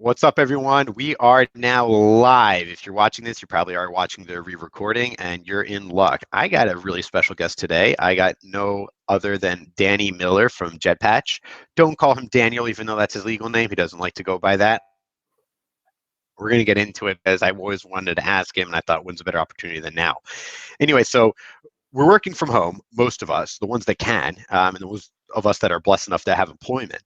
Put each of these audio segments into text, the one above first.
What's up, everyone? We are now live. If you're watching this, you probably are watching the re-recording, and you're in luck. I got a really special guest today. I got no other than Danny Miller from JetPatch. Don't call him Daniel, even though that's his legal name. He doesn't like to go by that. We're going to get into it, as I always wanted to ask him, and I thought, when's a better opportunity than now? Anyway, so we're working from home, most of us, the ones that can, and those of us that are blessed enough to have employment.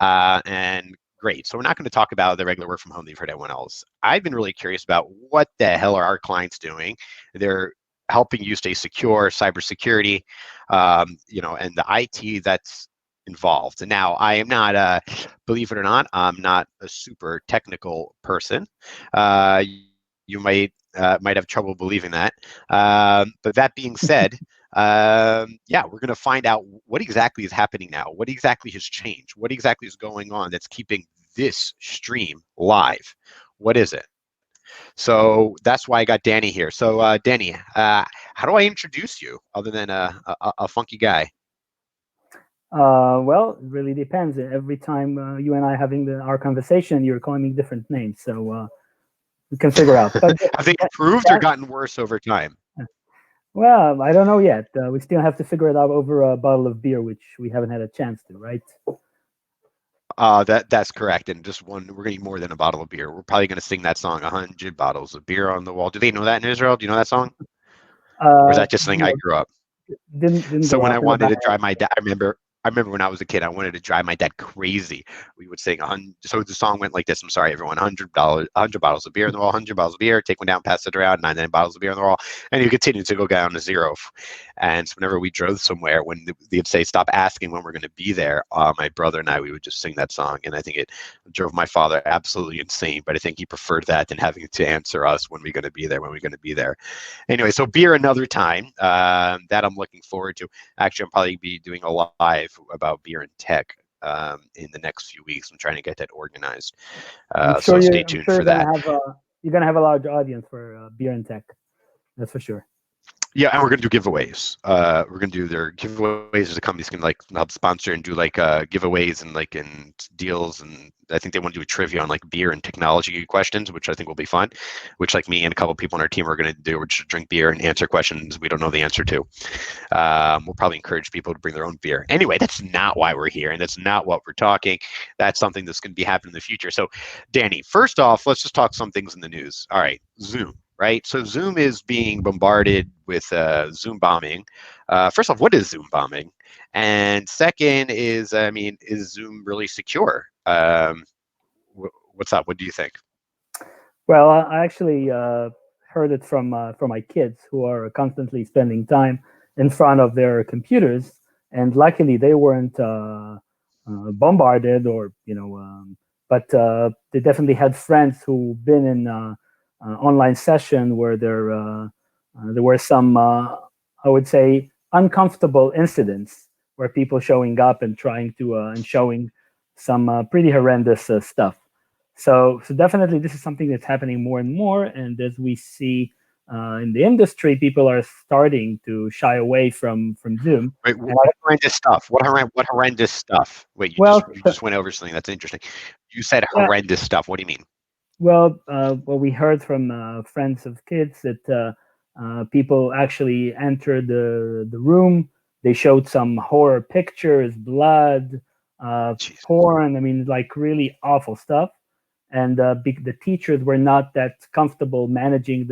And great. So we're not going to talk about the regular work from home that you've heard everyone else. I've been really curious about what the hell are our clients doing. They're helping you stay secure, cybersecurity, and the IT that's involved. And now I am not, believe it or not, I'm not a super technical person. You might have trouble believing that. But that being said, yeah, we're going to find out what exactly is happening now. What exactly has changed? What exactly is going on that's keeping this stream live? What is it? So that's why I got Danny here. So Danny, how do I introduce you other than a funky guy? Well, it really depends. Every time you and I having our conversation, you're calling me different names, so we can figure out. But Have they improved or gotten worse over time? well, I don't know yet. We still have to figure it out over a bottle of beer, which we haven't had a chance to, right? That's correct. And just one, we're gonna need more than a bottle of beer. We're probably gonna sing that song, 100 bottles of beer on the wall. Do they know that in Israel? Do you know that song? Or is that just something I No, grew up? didn't So grow when I up in a wanted bad. to drive my dad, I remember when I was a kid, I wanted to drive my dad crazy. We would sing 100. So the song went like this. I'm sorry, everyone. $100, 100 bottles of beer on the wall. 100 bottles of beer. Take one down, pass it around. 99 bottles of beer on the wall, and you continue to go down to zero. And so whenever we drove somewhere, when they'd say stop asking when we're going to be there, my brother and I, we would just sing that song, and I think it drove my father absolutely insane. But I think he preferred that than having to answer us when we're going to be there. When we're going to be there. Anyway, so beer another time. That I'm looking forward to. Actually, I'll probably be doing a live about beer and tech in the next few weeks. I'm trying to get that organized. So stay I'm tuned sure for that. you're gonna have a large audience for beer and tech. That's for sure. Yeah, and we're gonna do giveaways. We're gonna do their giveaways. The companies can like help sponsor and do like giveaways and deals, and I think they want to do a trivia on like beer and technology questions, which I think will be fun. Which like me and a couple of people on our team are gonna do. We're just drink beer and answer questions we don't know the answer to. We'll probably encourage people to bring their own beer. Anyway, that's not why we're here, and that's not what we're talking. That's something that's gonna be happening in the future. So, Danny, first off, let's just talk some things in the news. All right, Zoom. Right, so Zoom is being bombarded with Zoom bombing. First off, what is Zoom bombing? And second is, I mean, is Zoom really secure? What's up? What do you think? Well, I actually heard it from my kids who are constantly spending time in front of their computers, and luckily they weren't bombarded or but they definitely had friends who've been in online session where there were some I would say uncomfortable incidents where people showing up and trying to and showing some pretty horrendous stuff. So definitely this is something that's happening more and more. And as we see in the industry, people are starting to shy away from Zoom. Wait, And what horrendous stuff? What horrendous stuff? Wait, well, you just went over something that's interesting. You said yeah, horrendous stuff. What do you mean? well, we heard from friends of kids that people actually entered the room. They showed some horror pictures, blood, Jeez. porn. I mean, like really awful stuff. And the teachers were not that comfortable managing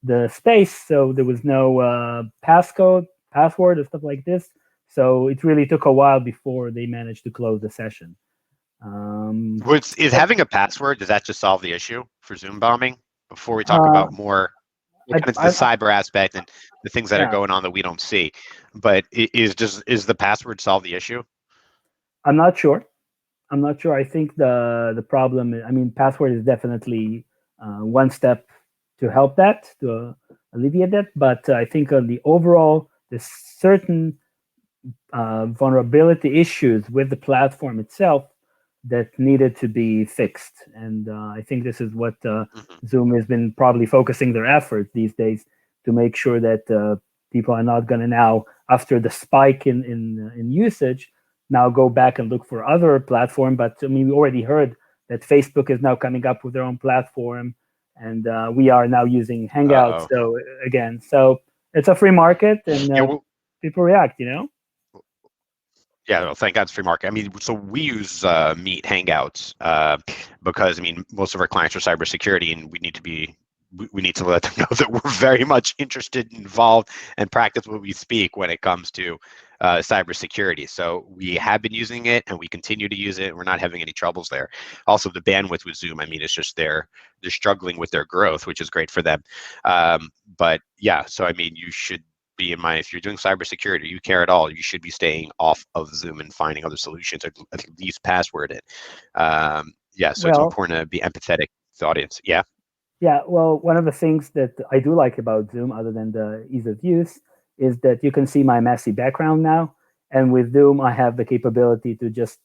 the space, so there was no password, or stuff like this. So it really took a while before they managed to close the session. Is having a password, does that just solve the issue for Zoom bombing? Before we talk Uh, about more, we'll I, get into the I, cyber aspect and the things that are yeah, going on that we don't see. But is the password solve the issue? I'm not sure. I'm not sure. I think the problem. I mean, password is definitely one step to help that to alleviate that. But I think on the overall, there's certain vulnerability issues with the platform itself that needed to be fixed. And I think this is what Mhm. Zoom has been probably focusing their efforts these days to make sure that people are not going to now, after the spike in usage, now go back and look for other platform. But I mean, we already heard that Facebook is now coming up with their own platform, and we are now using Hangouts. Uh-oh. So again, so it's a free market, and Yeah, well, people react. You know. yeah, well, thank God it's free market. I mean, so we use Meet Hangouts because I mean most of our clients are cybersecurity, and we need to let them know that we're very much interested, involved, and practice what we speak when it comes to cybersecurity. So we have been using it, and we continue to use it. We're not having any troubles there. Also, the bandwidth with Zoom, I mean, it's just they're struggling with their growth, which is great for them. But yeah, so I mean, you should be in mind if you're doing cybersecurity, you care at all, you should be staying off of Zoom and finding other solutions, or at least password it. Yeah, so it's Well, important to be empathetic to the audience. Yeah. yeah, well, one of the things that I do like about Zoom, other than the ease of use, is that you can see my messy background now. And with Zoom, I have the capability to just,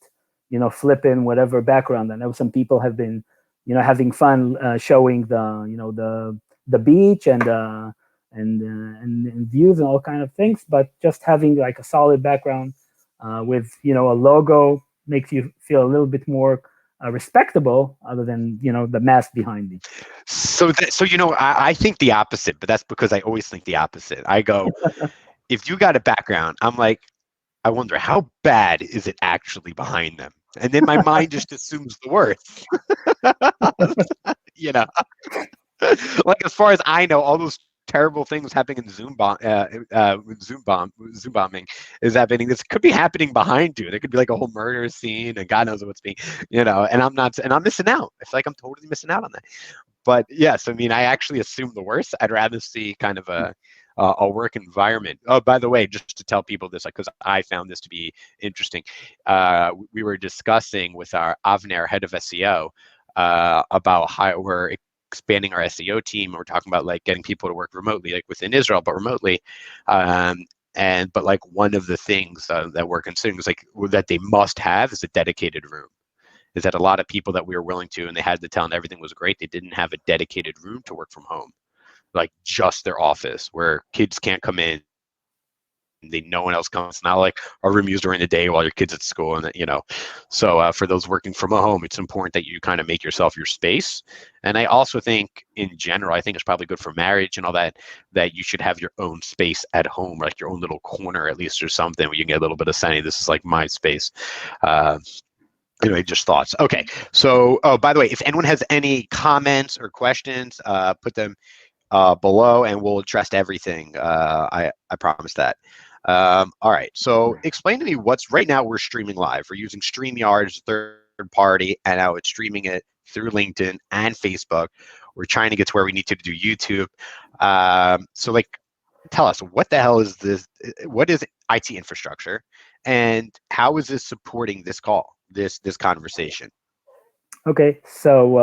flip in whatever background. I know some people have been, having fun showing the beach and views and all kind of things. But just having like a solid background with a logo makes you feel a little bit more respectable, other than the mask behind me. So I think the opposite, but that's because I always think the opposite. I go, if you got a background, I'm like, I wonder how bad is it actually behind them, and then my mind just assumes the worst. you know, like as far as I know, all those terrible things happening in Zoom bombing is happening. This could be happening behind you. There could be like a whole murder scene, and God knows what's being, and I'm missing out. I feel like I'm totally missing out on that. But yes, I mean, I actually assume the worst. I'd rather see kind of a work environment. Oh, by the way, just to tell people this, because I found this to be interesting, we were discussing with our Avner, head of SEO, about how we're expanding our SEO team. We're talking about like getting people to work remotely, like within Israel, but remotely. But like one of the things that we're considering is like that they must have is a dedicated room. Is that a lot of people that we were willing to, and they had the talent, everything was great, they didn't have a dedicated room to work from home, like just their office where kids can't come in. No one else comes. It's not like a room used during the day while your kid's at school, and. So for those working from home, it's important that you kind of make yourself your space. And I also think, in general, I think it's probably good for marriage and all that. That you should have your own space at home, like your own little corner, at least, or something where you can get a little bit of sanity. This is like my space. Uh, Anyway, just thoughts. Okay. So, oh, by the way, if anyone has any comments or questions, put them below, and we'll address everything. I promise that. All right. So, explain to me what's right now. We're streaming live. We're using StreamYard as a third party, and now it's streaming it through LinkedIn and Facebook. We're trying to get to where we need to do YouTube. So, like, tell us what the hell is this? What is IT infrastructure, and how is this supporting this call, this conversation? Okay, so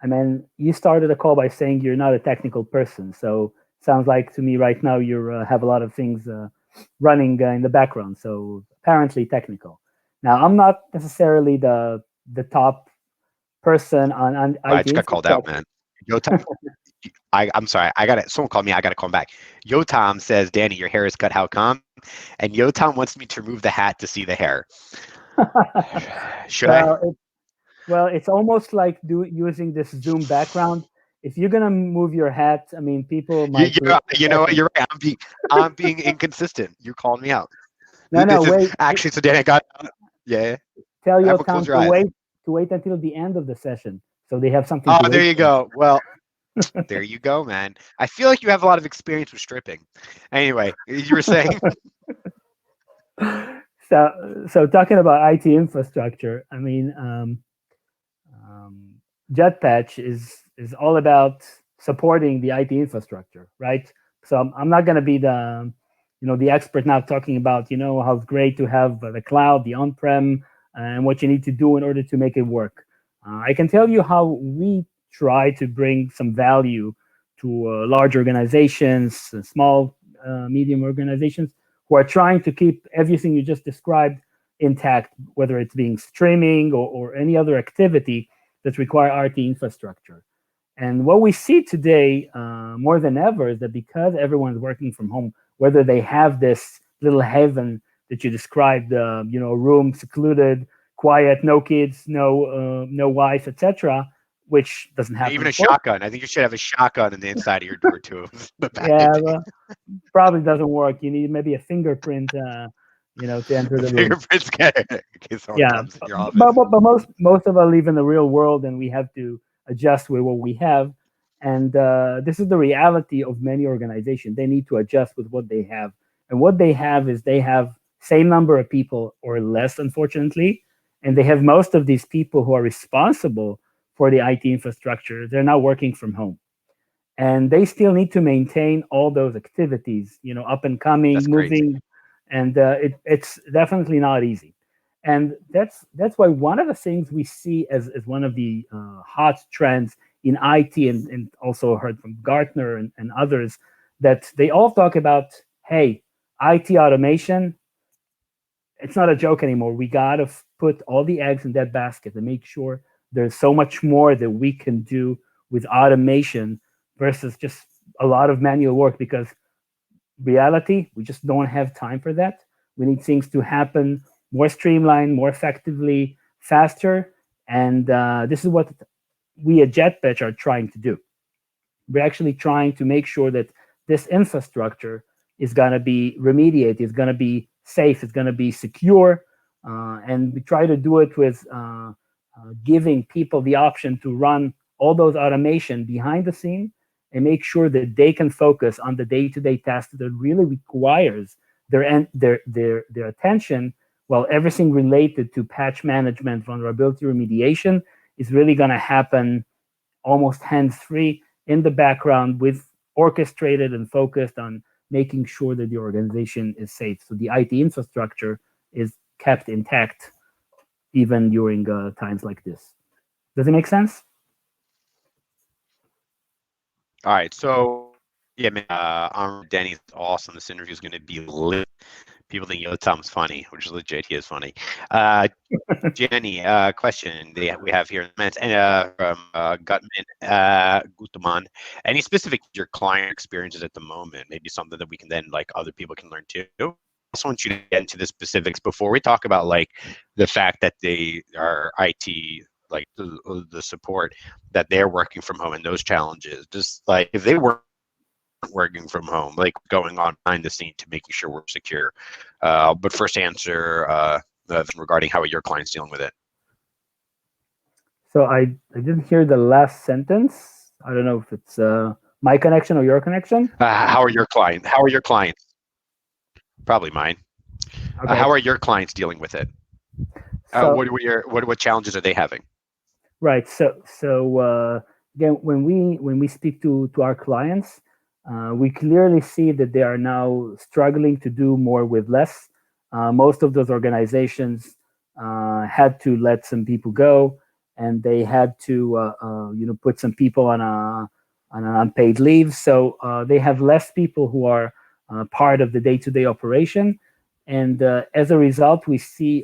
I mean, you started a call by saying you're not a technical person. So sounds like to me right now you have a lot of things running in the background. So apparently technical. Now I'm not necessarily the top person on I IT just got called out, infrastructure. man. I'm sorry. I got it. Someone called me. I got to call him back. Yotam says, Danny, your hair is cut. How come? And Yotam wants me to remove the hat to see the hair. Should I? well, it's almost like using this Zoom background. If you're gonna move your hat, I mean, people You, might you, react a you know what? second. You're right. I'm being inconsistent. You're calling me out. No, This is wait. actually so. Danny, I got. Yeah. Tell your Everyone, close town your eyes. to wait until the end of the session, so they have something Oh, to there wait you for. go. Well, there you go, man. I feel like you have a lot of experience with stripping. Anyway, you were saying. So talking about IT infrastructure, I mean, um, JetPatch is all about supporting the IT infrastructure, right? So I'm not going to be the expert now talking about how it's great to have the cloud, the on-prem, and what you need to do in order to make it work. I can tell you how we try to bring some value to large organizations, small, medium organizations who are trying to keep everything you just described intact, whether it's being streaming or any other activity that require RT infrastructure. And what we see today more than ever is that because everyone's working from home, whether they have this little haven that you described, a room secluded, quiet, no kids, no wife, etc., which doesn't Even happen a for. shotgun. I think you should have a shotgun on the inside of your door too. The Yeah, packaging. probably doesn't work. You need maybe a fingerprint, to enter The the room. fingerprint scanner in case someone Yeah, comes in your office. but most of us live in the real world, and we have to adjust with what we have. And this is the reality of many organizations. They need to adjust with what they have, and what they have is they have same number of people or less, unfortunately, and they have most of these people who are responsible for the IT infrastructure. They're now working from home, and they still need to maintain all those activities, up and coming, That's crazy. moving, and it's definitely not easy. And that's why one of the things we see as one of the hot trends in IT, and also heard from Gartner and others, that they all talk about, hey, IT automation, it's not a joke anymore. We got to put all the eggs in that basket and make sure there's so much more that we can do with automation versus just a lot of manual work, because reality, we just don't have time for that. We need things to happen more streamlined, more effectively, faster. And this is what we at JetPatch are trying to do. We're actually trying to make sure that this infrastructure is going to be remediated, it's going to be safe, it's going to be secure. And we try to do it with giving people the option to run all those automation behind the scene and make sure that they can focus on the day-to-day tasks that really requires their attention, while everything related to patch management, vulnerability remediation is really going to happen almost hands-free in the background, with orchestrated and focused on making sure that the organization is safe. So the IT infrastructure is kept intact even during times like this. Does it make sense? All right. So yeah, man. Denny's awesome. This interview is going to be lit. People think Yotam's funny, which is legit. He is funny. Uh, Jenny, question we have here in the comments, and from Gutman Gutaman. Any specific your client experiences at the moment? Maybe something that we can then like other people can learn too. I also want you to get into the specifics before we talk about like the fact that they are IT, like the support that they're working from home and those challenges. Just like if they weren't working from home, like going on behind the scene to making sure we're secure. But first answer regarding how are your clients dealing with it. So I didn't hear the last sentence. I don't know if it's my connection or your connection. How are your clients? How are your clients? Probably mine. Okay. How are your clients dealing with it? So What challenges are they having? right. So again, when we speak to our clients, we clearly see that they are now struggling to do more with less. Most of those organizations had to let some people go, and they had to put some people on an unpaid leave. So they have less people who are part of the day-to-day operation, and as a result, we see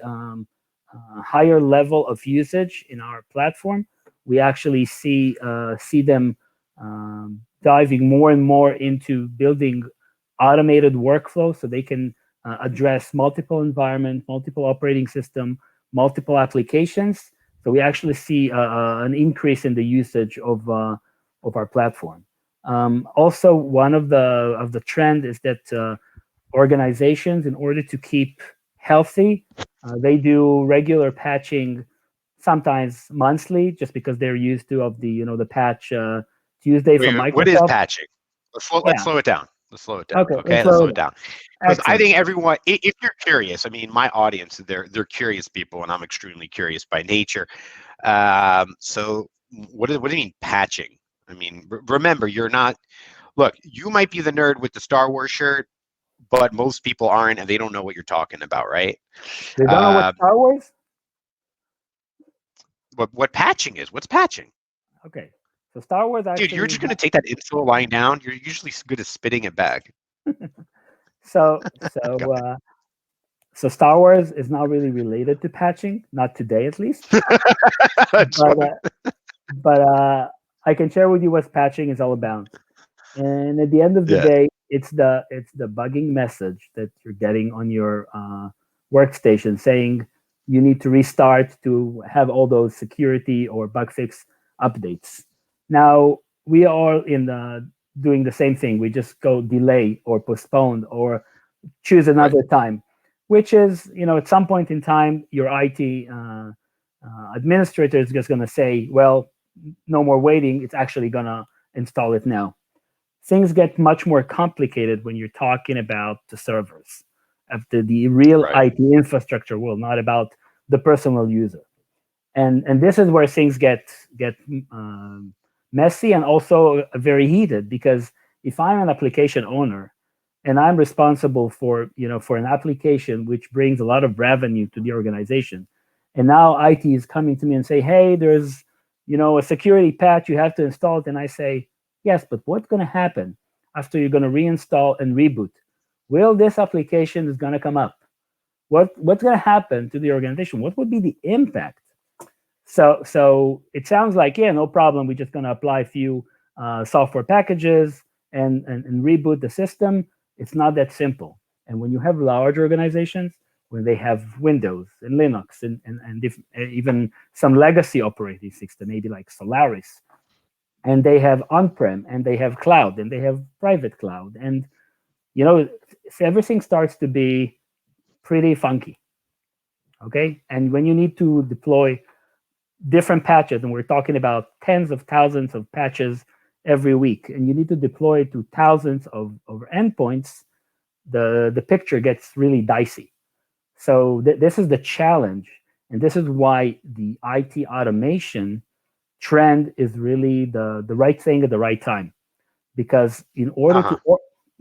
higher level of usage in our platform. We actually see them diving more and more into building automated workflow so they can address multiple environment, multiple operating system, multiple applications. So we actually see an increase in the usage of our platform. Also, one of the trend is that organizations, in order to keep healthy, they do regular patching, sometimes monthly, just because they're used to of the the patch Tuesday from Wait, what is Microsoft. patching? Let's Yeah. slow it down. Let's slow it down. Okay. Let's Okay, let's slow slow it it down. down. Because I Excellent. think everyone, if you're curious, I mean, my audience, they're curious people, and I'm extremely curious by nature. So what do you mean patching? I mean, remember, you're not. Look, you might be the nerd with the Star Wars shirt, but most people aren't, and they don't know what you're talking about, right? They don't know what Um, Star Wars. what patching is? What's patching? Okay. So Star Wars Dude, you're actually. just gonna take that insult lying down. You're usually good at spitting it back. So Go so uh, so Star Wars is not really related to patching, not today at least. ahead. But I can share with you what patching is all about. And at the end of the Yeah. day, it's the bugging message that you're getting on your workstation saying you need to restart to have all those security or bug fix updates. Now we are in the doing the same thing. We just go delay or postpone or choose Right. another time, which is, at some point in time, your IT administrator is just going to say, well, no more waiting. It's actually going to install it now. Things get much more complicated when you're talking about the servers of the real Right. IT infrastructure world, not about the personal user. And this is where things get messy and also very heated, because if I'm an application owner and I'm responsible for an application which brings a lot of revenue to the organization, and now IT is coming to me and say, hey, there's a security patch, you have to install it, and I say, yes, but what's going to happen after you're going to reinstall and reboot? Will this application is going to come up? What's going to happen to the organization? What would be the impact? So it sounds like, yeah, no problem. We're just going to apply a few software packages and reboot the system. It's not that simple. And when you have large organizations, when they have Windows and Linux and even some legacy operating system, maybe like Solaris, and they have on-prem and they have cloud and they have private cloud, and everything starts to be pretty funky. Okay, and when you need to deploy different patches, and we're talking about tens of thousands of patches every week, and you need to deploy to thousands of endpoints, the picture gets really dicey. So this is the challenge, and this is why the IT automation trend is really the right thing at the right time, because Uh-huh.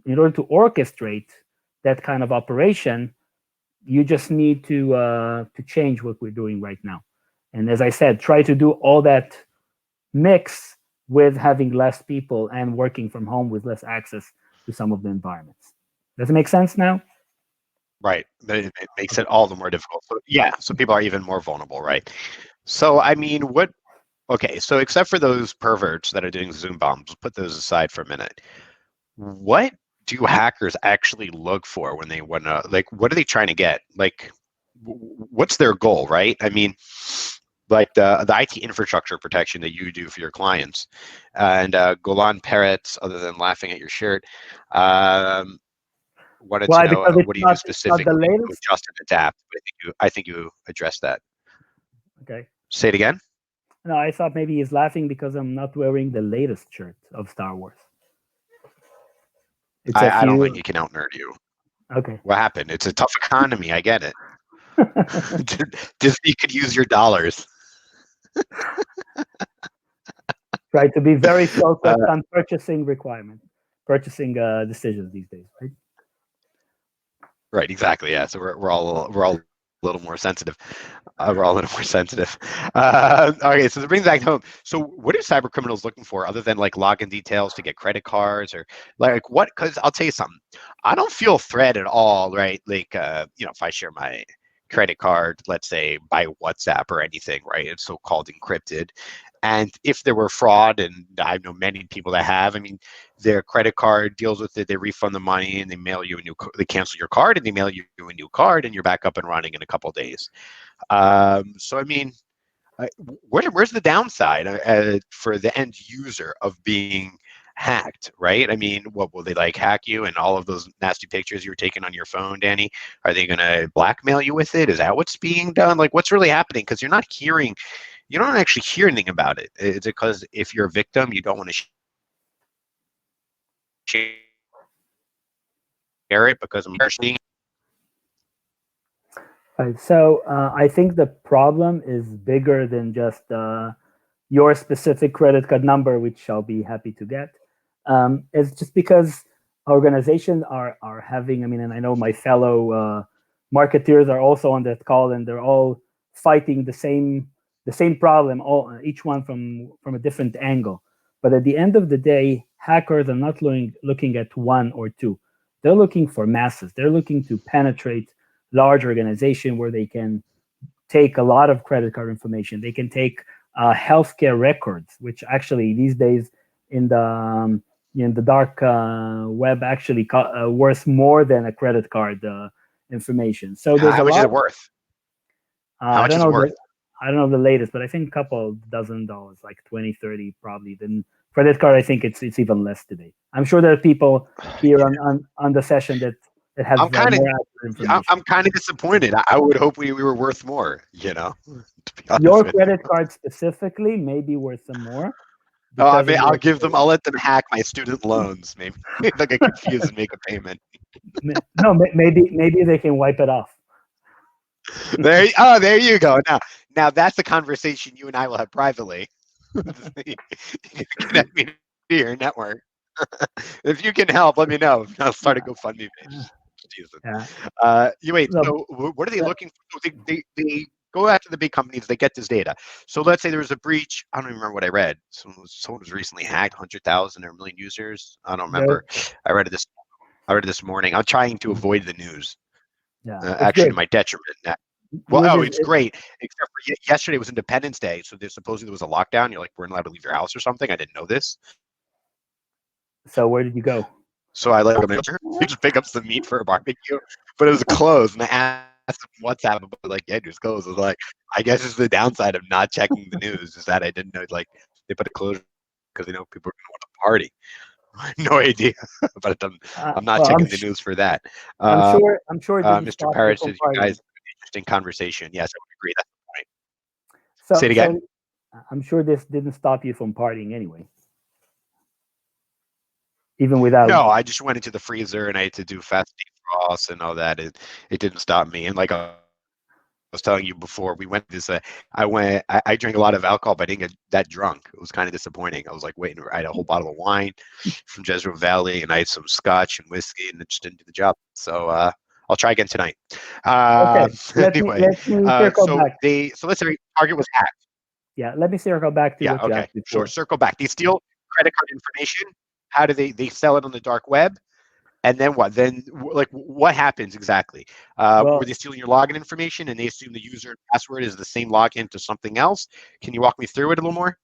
in order to orchestrate that kind of operation, you just need to change what we're doing right now. And as I said, try to do all that mix with having less people and working from home with less access to some of the environments. Does it make sense now? Right. It makes Okay. it all the more difficult. So yeah, so people are even more vulnerable, right? So I mean, what okay, so except for those perverts that are doing Zoom bombs, put those aside for a minute. What do hackers actually look for when they want to, like, what are they trying to get? Like, what's their goal, right? I mean, like the IT infrastructure protection that you do for your clients. And Golan Peretz, other than laughing at your shirt, um, wanted to Why? know Because what do you do it's not the specifically to latest. adjust and adapt. I think you addressed that. Okay. Say it again. No, I thought maybe he's laughing because I'm not wearing the latest shirt of Star Wars. It's a I don't think few. he can out nerd you. Okay. What happened? It's a tough economy. I get it. Disney could use your dollars. Try to be very Uh, focused on purchasing decisions these days, right? right, exactly. Yeah. So we're all a little more sensitive. We're all a little more sensitive. Okay, so to bring that home, so what are cyber criminals looking for other than like login details to get credit cards or like what? Because I'll tell you something, I don't feel threat at all, right? Like, if I share my credit card, let's say by WhatsApp or anything, right? It's so-called encrypted. And if there were fraud, and I know many people that have, I mean, their credit card deals with it. They refund the money and they mail you a new. They cancel your card and they mail you a new card, and you're back up and running in a couple of days. So I mean, where's the downside for the end user of being hacked, right? I mean, what will they like hack you and all of those nasty pictures you were taking on your phone, Danny? Are they going to blackmail you with it? Is that what's being done? Like, what's really happening? Because you don't actually hear anything about it. It's because if you're a victim, you don't want to share it because I'm seeing. Right. So I think the problem is bigger than just your specific credit card number, which I'll be happy to get. It's just because organizations are having. I mean, and I know my fellow marketeers are also on that call, and they're all fighting the same problem, all each one from a different angle. But at the end of the day, hackers are not looking at one or two. They're looking for masses. They're looking to penetrate large organization where they can take a lot of credit card information. They can take healthcare records, which actually these days in the dark web actually worth more than a credit card information. So there's a How much is lot. it worth? How I much don't is it know worth? I don't know the latest, but I think a couple dozen dollars, like 20, 30, probably. Then credit card, I think it's even less today. I'm sure there are people here on the session that have I'm kind of more accurate I'm information. kind of disappointed. I would hope we were worth more, to be honest Your with you. credit card specifically may be worth some more Oh, I because mean, of your I'll experience. let them hack my student loans. Maybe they'll get confused and make a payment. No, maybe they can wipe it off. There you go. Now that's a conversation you and I will have privately. You can connect me to your network. If you can help, let me know. I'll start a GoFundMe page. Jesus. Yeah. You wait. No, So what are they looking for? So they go after the big companies. They get this data. So let's say there was a breach. I don't even remember what I read. Someone was recently hacked, 100,000 or a million users. I don't there, remember. I read it this. I read it this morning. I'm trying to avoid the news, yeah, it's actually to good. my detriment. Well, News oh, is it's great. Except for yesterday was Independence Day, so there's supposedly there was a lockdown. You're like, we're not allowed to leave your house or something. I didn't know this. so. Where did you go? So I like you just pick up some meat for a barbecue, but it was closed. And I asked him what's happened, but like, yeah, just closed. I was like, I guess it's the downside of not checking the news is that I didn't know like they put a closure because they know people are going to want to party. I have no idea, but I'm not Well, checking the news for that. I'm Uh, sure I'm sure it didn't Mr. stop you Parrish from says you guys partying. have an interesting conversation. Yes, I would agree. That's the point. Say So it again. so I'm sure this didn't stop you from partying anyway, even without. No, I just went into the freezer and I had to do fast defrost and all that. It didn't stop me. And like I was telling you before, we went to this. I drank a lot of alcohol, but I didn't get that drunk. It was kind of disappointing. I was like waiting. I had a whole bottle of wine from Jezreel Valley, and I had some scotch and whiskey, and it just didn't do the job. So I'll try again tonight. Okay, Anyway, let me circle back. so let's say Target was hacked. Yeah, let me circle back to Yeah, what you okay, asked sure. before. Circle back. They steal credit card information. How do they sell it on the dark web? And then what? Then like what happens exactly? Were Well, they stealing your login information and they assume the user and password is the same login to something else? Can you walk me through it a little more?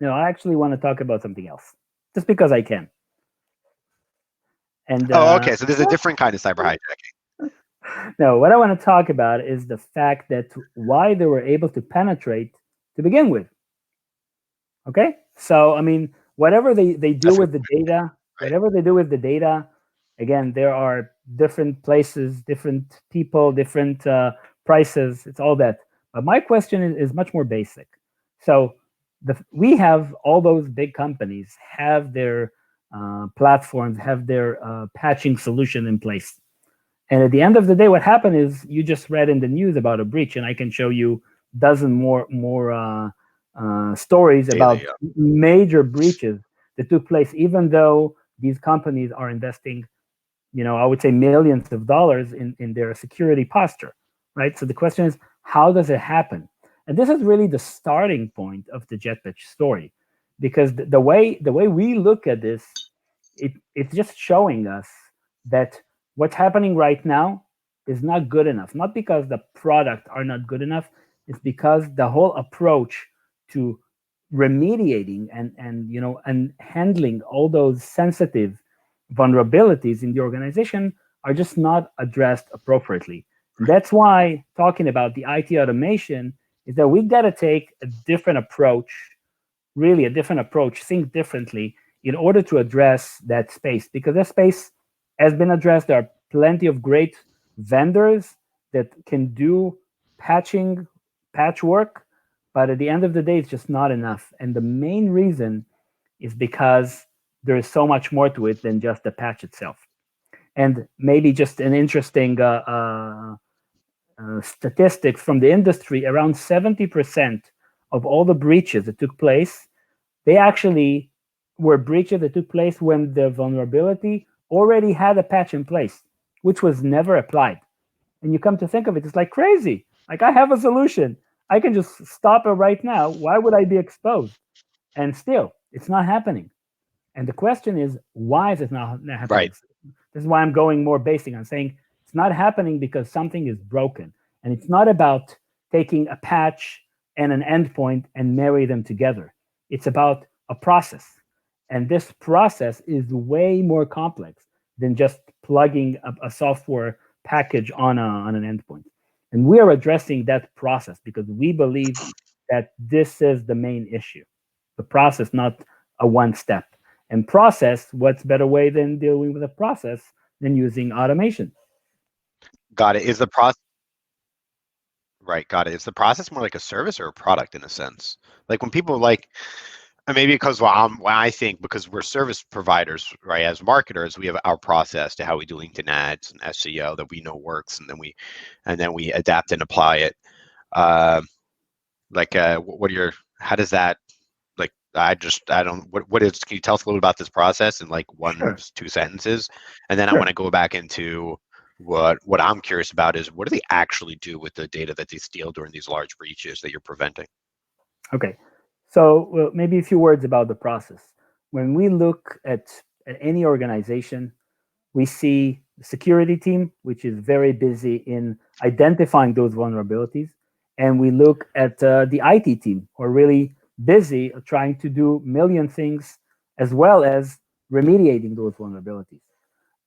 no, I actually want to talk about something else, just because I can. And Oh, okay. So there's a different kind of cyber hijacking. no, what I want to talk about is the fact that why they were able to penetrate to begin with. Okay, so I mean, whatever they do That's a good with the point, data, right? whatever they do with the data, again, there are different places, different people, different prices. It's all that. But my question is much more basic. So we have all those big companies have their platforms, have their patching solution in place. And at the end of the day, what happened is you just read in the news about a breach, and I can show you dozen more stories Daily. about major breaches that took place, even though these companies are investing, I would say millions of dollars in their security posture, right? So the question is, how does it happen? And this is really the starting point of the JetPatch story, because the way we look at this, it's just showing us that what's happening right now is not good enough. Not because the product are not good enough, it's because the whole approach to remediating and handling all those sensitive vulnerabilities in the organization are just not addressed appropriately. And that's why talking about the IT automation is that we got to take a different approach, really a different approach, think differently in order to address that space, because that space has been addressed. There are plenty of great vendors that can do patching, patchwork, but at the end of the day, it's just not enough. And the main reason is because there is so much more to it than just the patch itself. And maybe just an interesting statistics from the industry, around 70% of all the breaches that took place, they actually were breaches that took place when the vulnerability already had a patch in place, which was never applied. And you come to think of it, it's like crazy. Like, I have a solution. I can just stop it right now. Why would I be exposed? And still, it's not happening. And the question is, why is it not happening? Right. This is why I'm going more basic. I'm saying it's not happening because something is broken. And it's not about taking a patch and an endpoint and marry them together. It's about a process. And this process is way more complex than just plugging a software package on an endpoint. And we are addressing that process because we believe that this is the main issue, the process, not a one step. And process, what's better way than dealing with a process than using automation? Got it. Is the process right? Got it. Is the process more like a service or a product in a sense? Like when people like, and maybe because well, I think because we're service providers, right? As marketers, we have our process to how we do LinkedIn ads and SEO that we know works, and then we adapt and apply it. Uh, what are your? How does that? Like, I don't. What is? Can you tell us a little about this process in like one, Sure, two sentences, and then I want sure. to go back into what I'm curious about is what do they actually do with the data that they steal during these large breaches that you're preventing? Okay. So maybe a few words about the process. When we look at any organization, we see the security team, which is very busy in identifying those vulnerabilities. And we look at the IT team, who are really busy trying to do a million things as well as remediating those vulnerabilities.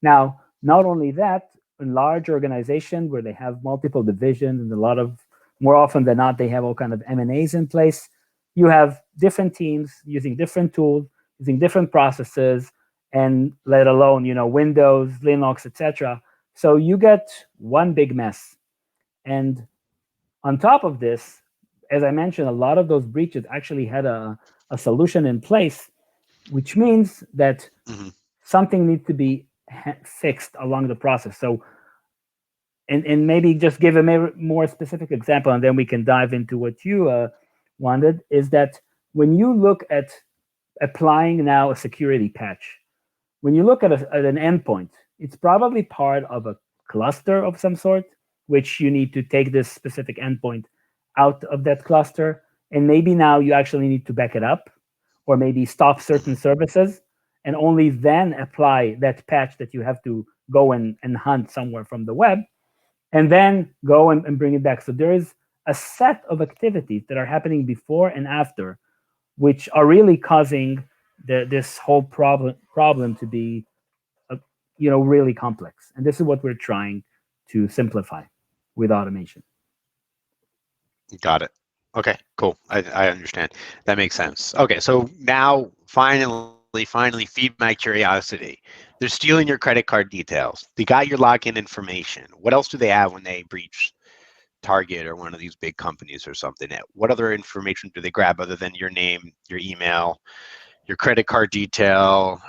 Now, not only that, in large organization where they have multiple divisions and a lot of, more often than not, they have all kind of M&As in place. You have different teams using different tools, using different processes, and let alone, Windows, Linux, etc. So you get one big mess. And on top of this, as I mentioned, a lot of those breaches actually had a solution in place, which means that Hmm. something needs to be fixed along the process. So, and maybe just give a more specific example, and then we can dive into what you wanted. Is that when you look at applying now a security patch, when you look at an endpoint, it's probably part of a cluster of some sort, which you need to take this specific endpoint out of that cluster, and maybe now you actually need to back it up, or maybe stop certain Hmm. services, and only then apply that patch that you have to go and hunt somewhere from the web, and then go and bring it back. So there is a set of activities that are happening before and after, which are really causing this whole problem to be, uh, really complex. And this is what we're trying to simplify with automation. Got it. Okay, cool. I understand. That makes sense. Okay, so now finally, feed my curiosity. They're stealing your credit card details. They got your login information. What else do they have when they breach Target or one of these big companies or something? What other information do they grab other than your name, your email, your credit card detail,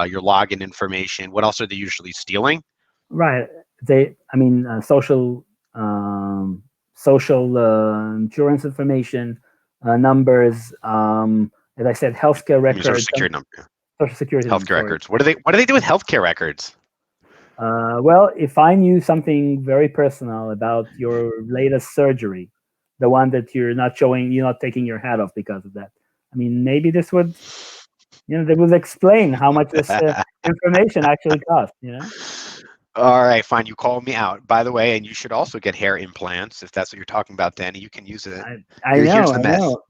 your login information? What else are they usually stealing? Right. I mean, social insurance information, numbers, as I said, healthcare I mean, social records, security number, social security number, healthcare sorry. records. What do they do with healthcare records? Well, if I knew something very personal about your latest surgery, the one that you're not taking your hat off because of that. I mean, maybe this would, they would explain how much this information actually costs. All right, fine. You called me out, by the way, and you should also get hair implants if that's what you're talking about, Danny. You can use it. I Here's know, the I mess. know.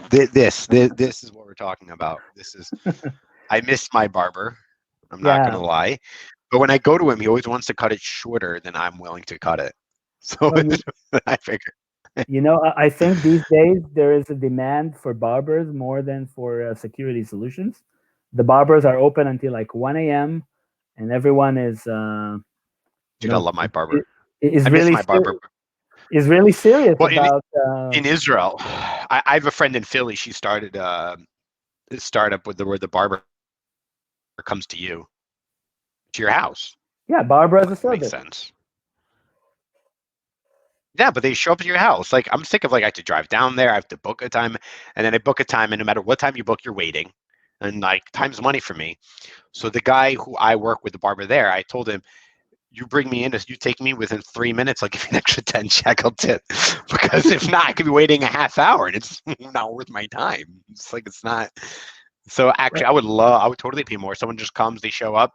This is what we're talking about. This is I missed my barber. I'm not Yeah. gonna lie, but when I go to him, he always wants to cut it shorter than I'm willing to cut it. So Well, I figure. I think these days there is a demand for barbers more than for security solutions. The barbers are open until like 1 a.m. and everyone you Dude, I know, love my i- barber. is I miss really my barber. is really serious Well, about. in Israel, I have a friend in Philly. She started this startup where the barber comes to your house. Yeah, barber as a Makes service. sense. Yeah, but they show up at your house. Like I'm sick of like I have to drive down there. I have to book a time, and then I book a time, and no matter what time you book, you're waiting, and like time's money for me. So the guy who I work with, the barber there, I told him, "You bring me in, you take me within 3 minutes. I'll give you an extra 10 shekel tip, because if not, I could be waiting a half hour, and it's not worth my time. It's like it's not." So actually, Right. I would totally pay more. Someone just comes, they show up,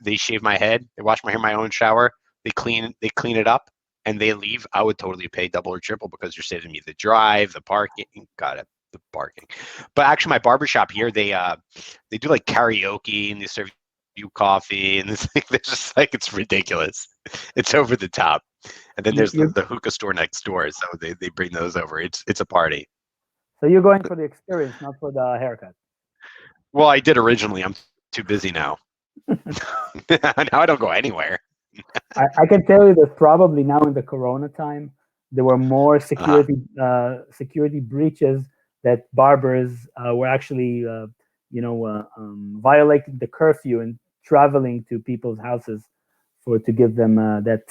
they shave my head, they wash my hair, my own shower, they clean it up, and they leave. I would totally pay double or triple because you're saving me the drive, the parking. Got it, the parking. But actually, my barbershop here, they do like karaoke and they serve you coffee and it's like they're just like it's ridiculous. It's over the top. And then You, there's you the hookah store next door, so they bring those over. It's a party. so you're going for the experience, not for the haircut. Well, I did originally. I'm too busy now. Now I don't go anywhere. I can tell you that probably now in the Corona time, there were more Uh, security breaches that barbers were actually violating the curfew and traveling to people's houses for to give them that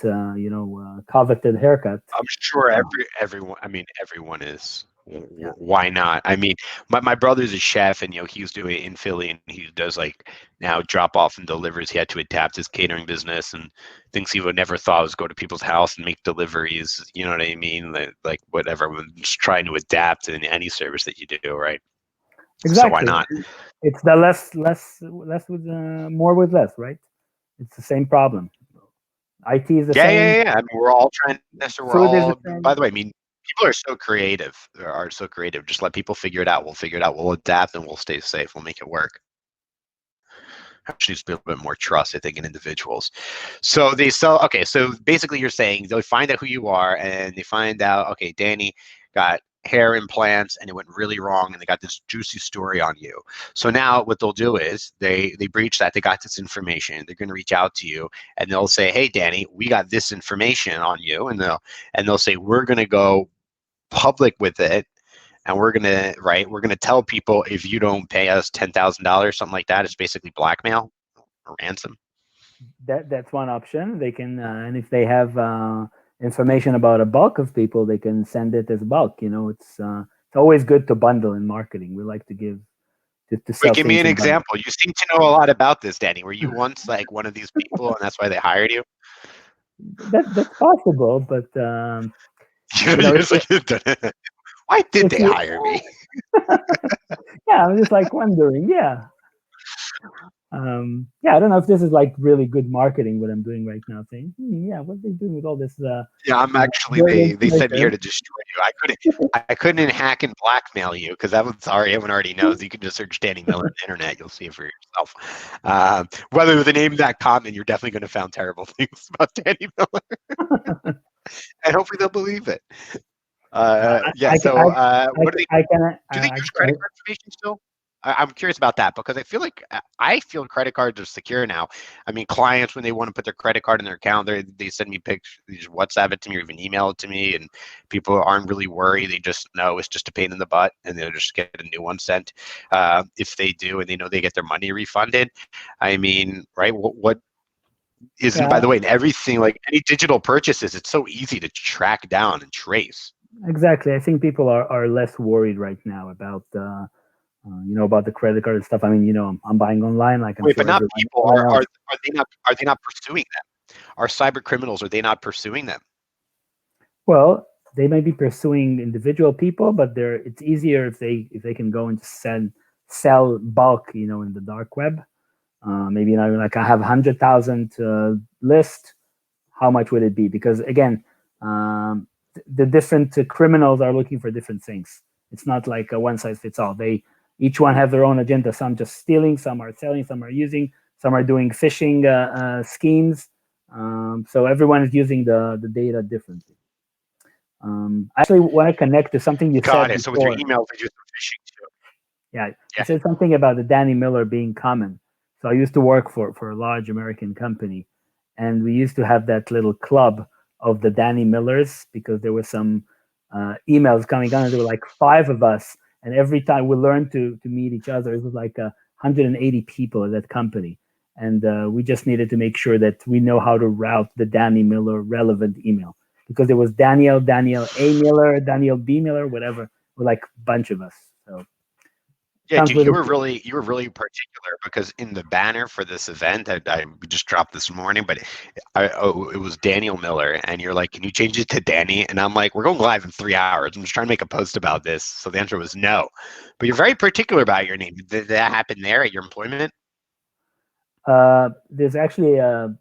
coveted haircut. I'm sure Uh, everyone. I mean, everyone is. yeah, Why not? I mean, my brother's a chef, and he was doing it in Philly, and he does like now drop off and delivers. He had to adapt his catering business and things he would never thought was go to people's house and make deliveries. You know what I mean? Like whatever. We're just trying to adapt in any service that you do, right? So why exactly. not? It's the less with more with less, right? It's the same problem. IT is the Yeah, yeah, same. yeah. I mean, we're all trying this. We're Food is all. the By same. the way, I mean, people are so creative. They are so creative. Just let people figure it out. We'll figure it out. We'll adapt and we'll stay safe. We'll make it work. Actually, just a little bit more trust, I think, in individuals. So they sell. Okay, so basically, you're saying they'll find out who you are, and they find out. Okay, Danny got hair implants, and it went really wrong, and they got this juicy story on you. So now, what they'll do is they breach that. They got this information. They're going to reach out to you, and they'll say, "Hey, Danny, we got this information on you," and they'll say, "We're going to go public with it." And we're gonna tell people if you don't pay us $10,000, something like that. It's basically blackmail or ransom. That's one option. They can, and if they have information about a bulk of people, they can send it as bulk. It's always good to bundle in marketing. We like to give to Wait, sell give me things an in bundle. example. You seem to know a lot about this, Danny. Were you once like one of these people, and that's why they hired you? That's possible, but you know, You're just like, why did if they you, hire me? yeah, I'm just like wondering, yeah. Yeah, I don't know if this is like really good marketing what I'm doing right now. Saying, yeah, what are they doing with all this Yeah, I'm actually. brilliant They sent me here pleasure? to destroy you. I couldn't hack and blackmail you because that was sorry. Everyone already knows. You can just search Danny Miller on the internet. You'll see it for yourself. Whether with a name that common, you're definitely going to find terrible things about Danny Miller, and hopefully they'll believe it. Yeah. I can, So, what do they I can, do? They use credit card information still? I'm curious about that because I feel credit cards are secure now. I mean, clients when they want to put their credit card in their account, they send me pictures, they just WhatsApp it to me or even email it to me, and people aren't really worried. They just know it's just a pain in the butt, and they'll just get a new one sent if they do, and they know they get their money refunded. I mean, right? What isn't by yeah, the way in everything like any digital purchases? It's so easy to track down and trace. exactly. I think people are less worried right now about about the credit card and stuff. I mean, I'm buying online, like I'm Wait, but sure not everyone people. everyone else. Are they not pursuing them? Are cyber criminals, are they not pursuing them? Well, they may be pursuing individual people, but it's easier if they can go and just sell bulk, in the dark web. Maybe like I have 100,000 list. How much would it be? Because again, the different criminals are looking for different things. It's not like a one size fits all. They each one have their own agenda. Some just stealing, some are selling, some are using, some are doing phishing schemes. So everyone is using the data differently. I actually want to connect to something you Got said it. So with your before. emails, they do some phishing too. Yeah, you Yeah. said something about the Danny Miller being common. So I used to work for a large American company, and we used to have that little club of the Danny Millers because there were some emails coming on, and there were like five of us, and every time we learned to meet each other, it was like 180 people at that company, and we just needed to make sure that we know how to route the Danny Miller relevant email because there was Daniel A Miller, Daniel B Miller, whatever, with like a bunch of us. So Yeah, sounds dude, really you were really particular because in the banner for this event, I just dropped this morning, but it was Daniel Miller, and you're like, can you change it to Danny? And I'm like, we're going live in 3 hours. I'm just trying to make a post about this. So the answer was no. But you're very particular about your name. Did that happen there at your employment? there's actually a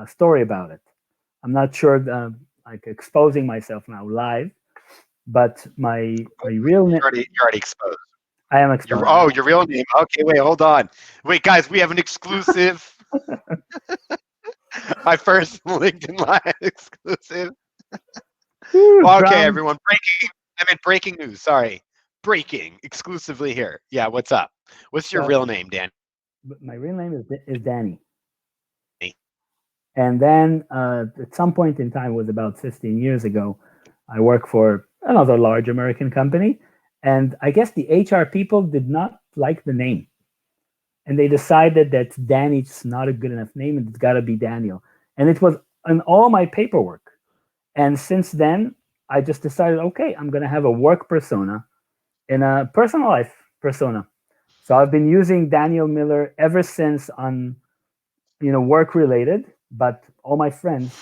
story about it. I'm not sure, like exposing myself now live, but my real name, You're already exposed. I am Your exposed. oh, your real name. Okay, wait, hold on. Wait, guys, we have an exclusive. My first LinkedIn Live exclusive. Whew, Well, okay, Brown. everyone. I meant breaking news. Sorry. Breaking exclusively here. Yeah, what's up? What's your So real name, Danny? my real name is Danny. And then at some point in time, it was about 15 years ago, I worked for another large American company. And I guess the HR people did not like the name. And they decided that Danny's not a good enough name and it's got to be Daniel. And it was in all my paperwork. And since then, I just decided, okay, I'm going to have a work persona and a personal life persona. So I've been using Daniel Miller ever since on, work related, but all my friends,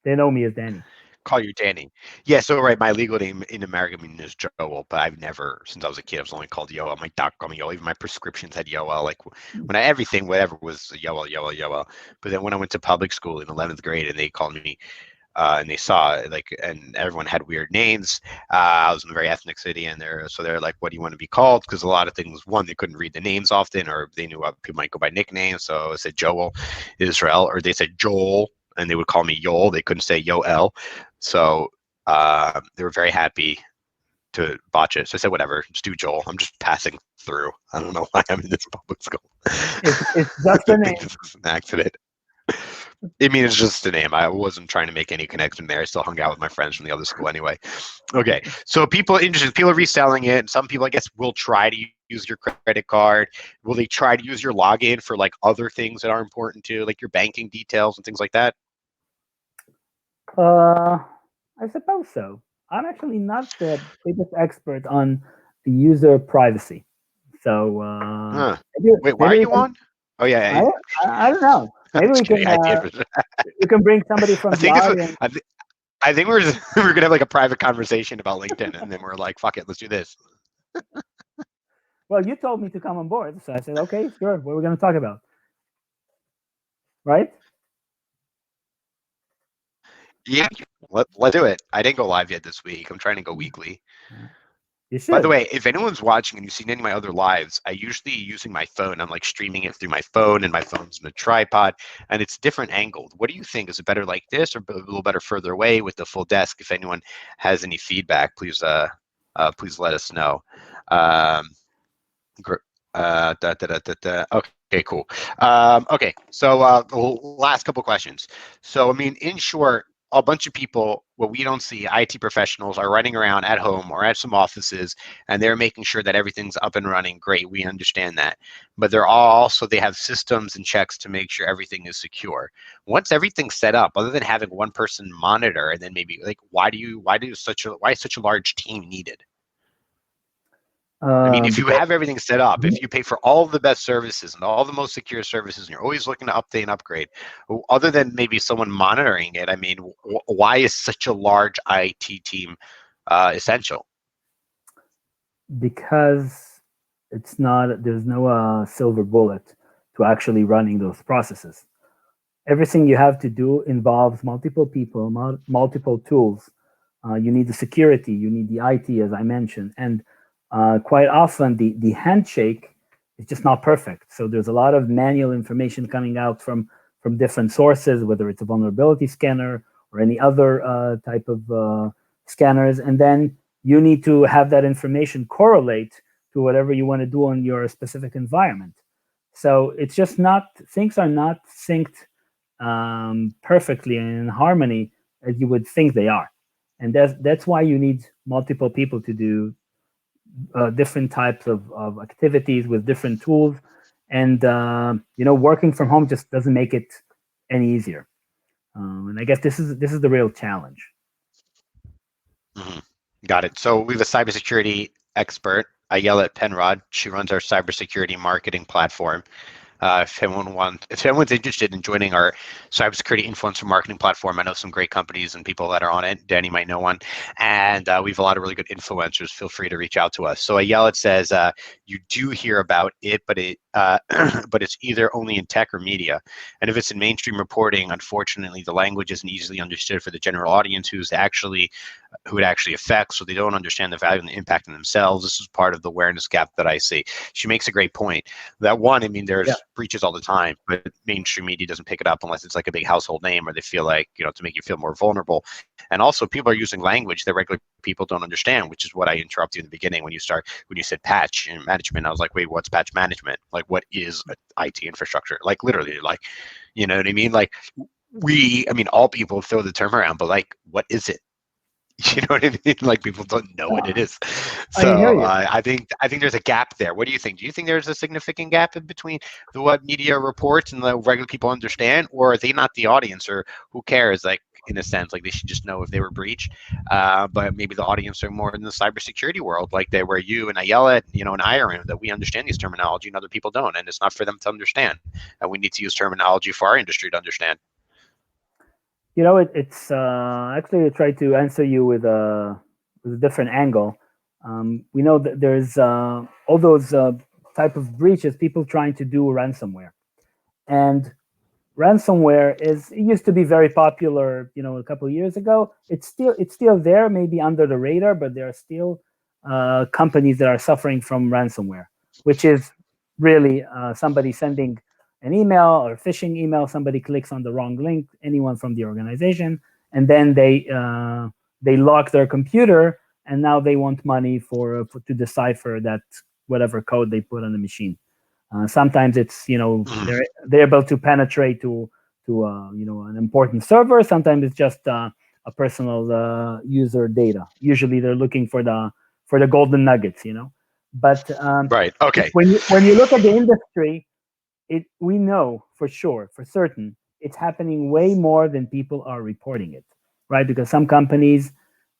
they know me as Danny. Call you Danny. Yeah, so right, my legal name in America is Joel, but I've never, since I was a kid, I was only called Yoel. My doctor called me Yoel. Even my prescriptions had Yoel. Like when everything, whatever was Yoel, Yoel, Yoel. But then when I went to public school in 11th grade and they called me and they saw like, and everyone had weird names. I was in a very ethnic city, and they're like, "What do you want to be called?" Because a lot of things, one, they couldn't read the names often, or they knew people might go by nicknames. So I said Joel, Israel, or they said Joel, and they would call me Yoel. They couldn't say Yoel, so they were very happy to botch it. So I said, "Whatever, just do Joel. I'm just passing through. I don't know why I'm in this public school. It's I just a think name. this is an accident." I mean, it's just a name. I wasn't trying to make any connection there. I still hung out with my friends from the other school anyway. Okay, so people interested, people are reselling it. Some people, I guess, will try to use your credit card. Will they try to use your login for like other things that are important too, like your banking details and things like that? Uh, I suppose so. I'm actually not the biggest expert on user privacy. So Huh. maybe, Wait, why maybe are we you can. on? Oh yeah, I don't know. I'm Maybe just kidding. I did. we can bring somebody I from the think it's. audience. I think we're just, we're gonna have like a private conversation about LinkedIn, and then we're like, fuck it, let's do this. Well, you told me to come on board, so I said, okay, sure. What are we going to talk about, right? Yeah, let's do it. I didn't go live yet this week. I'm trying to go weekly. Uh, you By the should. way, if anyone's watching and you've seen any of my other lives, I usually using my phone. I'm like streaming it through my phone, and my phone's in a tripod, and it's different angled. What do you think? Is it better like this, or a little better further away with the full desk? If anyone has any feedback, please let us know. Um, Okay, cool. Okay, so the last couple questions. So, I mean, in short, a bunch of people, what we don't see, IT professionals are running around at home or at some offices, and they're making sure that everything's up and running. Great, we understand that, but they're also they have systems and checks to make sure everything is secure. Once everything's set up, other than having one person monitor, and then maybe like, why is such a large team needed? I mean, if you Because have everything set up, if you pay for all of the best services and all the most secure services, and you're always looking to update and upgrade, other than maybe someone monitoring it, I mean, why is such a large IT team essential? because it's not there's no silver bullet to actually running those processes. Everything you have to do involves multiple people, multiple tools. You need the security, you need the IT, as I mentioned, and quite often the handshake is just not perfect. So there's a lot of manual information coming out from different sources, whether it's a vulnerability scanner or any other type of scanners, and then you need to have that information correlate to whatever you want to do on your specific environment. So it's just not things are not synced perfectly and in harmony as you would think they are, and that's why you need multiple people to do different types of activities with different tools, and working from home just doesn't make it any easier. And I guess this is the real challenge. Mhm. Got it. So we have a cybersecurity expert. I yell at Penrod. She runs our cybersecurity marketing platform. If anyone's interested in joining our cybersecurity influencer marketing platform, I know some great companies and people that are on it. Danny might know one, and we have a lot of really good influencers. Feel free to reach out to us. So Ayelet says you do hear about it, but but it's either only in tech or media, and if it's in mainstream reporting, unfortunately, the language isn't easily understood for the general audience who it actually affects, so they don't understand the value and the impact on themselves. This is part of the awareness gap that I see. She makes a great point. That one, I mean, Yeah. there's breaches all the time, but mainstream media doesn't pick it up unless it's like a big household name or they feel like, to make you feel more vulnerable. And also, people are using language that regular people don't understand, which is what I interrupted you in the beginning when you said patch and management. I was like, wait, what's patch management? Like, what is IT infrastructure? Like, literally, like, you know what I mean? Like, all people throw the term around, but like, what is it? You know what I mean? Like people don't know what it is. I hear So you. I think there's a gap there. What do you think? Do you think there's a significant gap in between the what media reports and the regular people understand, or are they not the audience, or who cares? Like in a sense, like they should just know if they were breached. But maybe the audience are more in the cybersecurity world, like they where you and Ayala, and I are in, that we understand these terminology and other people don't, and it's not for them to understand. And we need to use terminology for our industry to understand. It's actually I try to answer you with a different angle. We know that there's all those type of breaches, people trying to do ransomware, and ransomware it used to be very popular. A couple of years ago. It's still there, maybe under the radar, but there are still companies that are suffering from ransomware, which is really somebody sending an email or phishing email. Somebody clicks on the wrong link, anyone from the organization, and then they lock their computer, and now they want money for to decipher that whatever code they put on the machine. Sometimes it's they're able to penetrate to an important server. Sometimes it's just a personal user data. Usually they're looking for the golden nuggets. But Right. Okay. when you look at the industry, we know for sure, for certain, it's happening way more than people are reporting it, right? Because some companies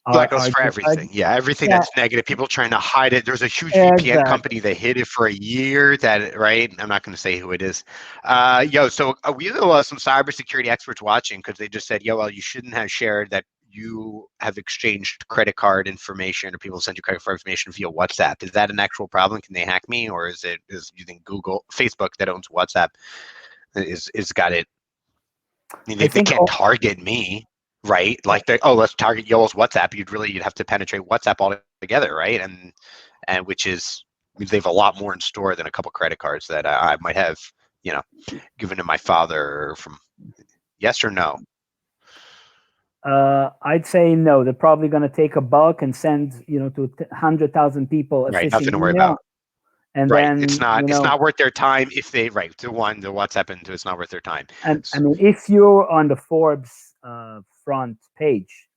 That are goes are, for are everything. Yeah, everything yeah, that's negative. People trying to hide it. There's a huge VPN exactly. company that hid it for a year. That right. I'm not going to say who it is. So we have some cybersecurity experts watching because they just said, yo, well, you shouldn't have shared that you have exchanged credit card information or people send you credit card information via WhatsApp. Is that an actual problem? Can they hack me, or is using Google, Facebook that owns WhatsApp is got it? I mean, I they think can't target me, right? Like, let's target Yoel's WhatsApp. You'd have to penetrate WhatsApp altogether, right? And which is, I mean, they have a lot more in store than a couple credit cards that I might have, you know, given to my father from. Yes or no? I'd say no. They're probably going to take a bulk and send, to 100,000 people a Right, phishing nothing to worry email, about. and Right, it's then, not worth their time if they right to one the WhatsApp into it's not worth their time. and I So, mean, if you're on the Forbes front page,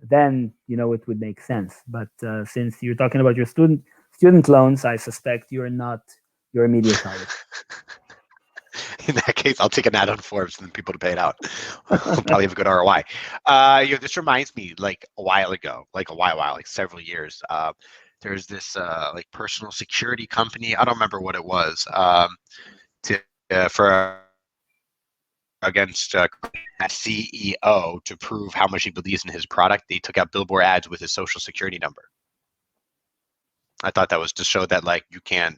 then it would make sense. But since you're talking about your student loans, I suspect you're not your immediate target. in that case, I'll take an ad on Forbes and then people to pay it out. Probably have a good ROI. This reminds me, like a while ago, like several years. There's this like personal security company. I don't remember what it was. To for against CEO to prove how much he believes in his product. They took out billboard ads with his social security number. I thought that was to show that like you can't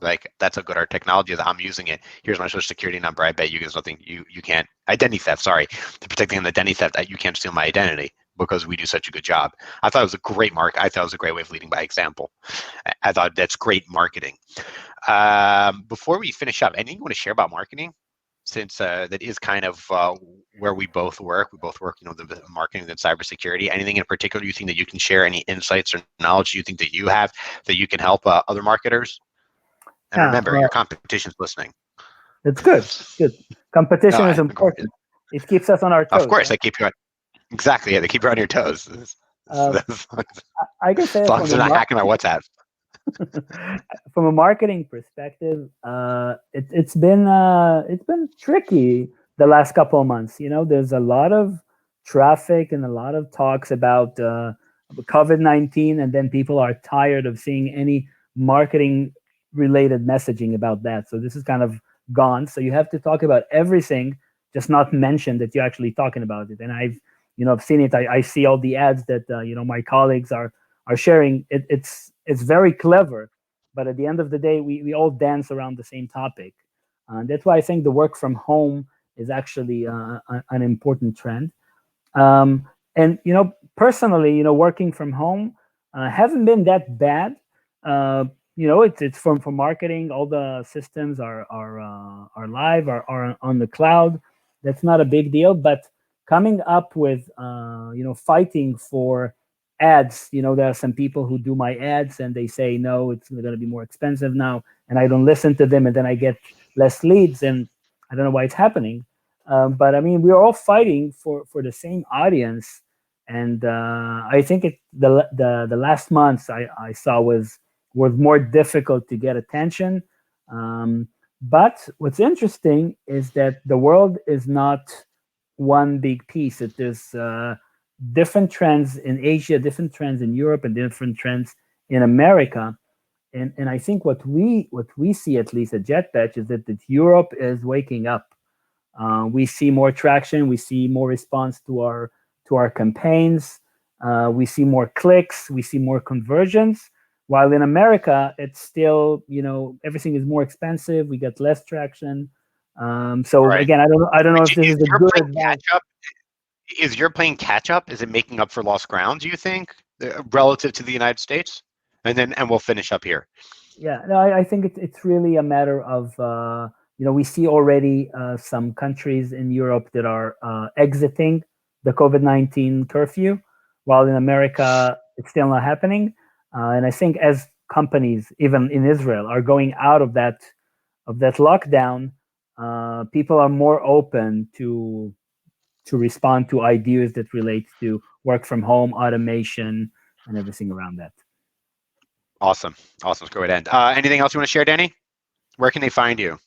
like that's how good our technology is. I'm using it. Here's my social security number. I bet you there's nothing you can't identity theft. Sorry, to protecting the identity theft. You can't steal my identity because we do such a good job. I thought it was a great I thought it was a great way of leading by example. I thought that's great marketing. Before we finish up, anything you want to share about marketing? Since that is kind of where we both work. We both work, the marketing and cybersecurity. Anything in particular you think that you can share? Any insights or knowledge you think that you have that you can help other marketers? And Yeah, remember, your competition's listening. it's good. It's good. Competition is important. It keeps us on our Of toes, course, right? they keep you on. Exactly, yeah, they keep you on your toes. Uh, As I can say long as they're not hacking my WhatsApp. from a marketing perspective, it's been tricky the last couple of months. There's a lot of traffic and a lot of talks about COVID-19, and then people are tired of seeing any marketing related messaging about that. So this is kind of gone. So you have to talk about everything, just not mention that you're actually talking about it. And I've seen it. I see all the ads that my colleagues are sharing. It's very clever, but at the end of the day, we all dance around the same topic. That's why I think the work from home is actually an important trend. And personally, working from home hasn't been that bad. It's for marketing. All the systems are live, are on the cloud. That's not a big deal. But coming up with fighting for ads. There are some people who do my ads and they say no, it's going to be more expensive now, and I don't listen to them, and then I get less leads, and I don't know why it's happening. But I mean, we're all fighting for the same audience, and I think the last months I saw was more difficult to get attention. But what's interesting is that the world is not one big piece. There's different trends in Asia, different trends in Europe, and different trends in America. And I think what we see, at least at JetPatch, is that Europe is waking up. We see more traction. We see more response to our campaigns. We see more clicks. We see more conversions. While in America, it's still, everything is more expensive. We get less traction. So Right. again, I don't know if this is a You're good playing advice. catch up. Is you're playing catch up? Is it making up for lost ground, do you think, relative to the United States? And we'll finish up here. Yeah, no, I think it's really a matter of we see already some countries in Europe that are exiting the COVID-19 curfew, while in America it's still not happening. And I think as companies, even in Israel, are going out of that lockdown, people are more open to respond to ideas that relate to work from home, automation, and everything around that. Awesome. Awesome. Let's go ahead and end. Anything else you want to share, Danny? Where can they find you?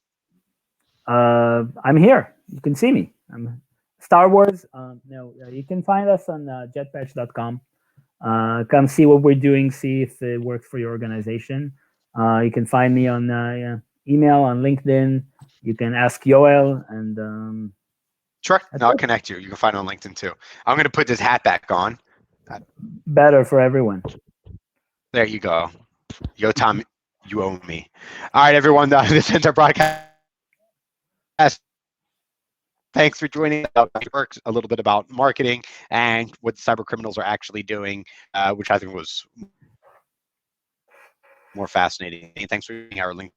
I'm here. You can see me. I'm Star Wars. No, you can find us on jetpatch.com. Come see what we're doing. See if it works for your organization. You can find me on email, on LinkedIn. You can ask Yoel, and Sure. that's No, I'll it. connect you. You can find it on LinkedIn too. I'm going to put this hat back on. Better for everyone. There you go. Yo, Tom, you owe me. All right, everyone. This ends our broadcast. Thanks for joining us. Works a little bit about marketing and what cyber criminals are actually doing, which I think was more fascinating. Thanks for using our link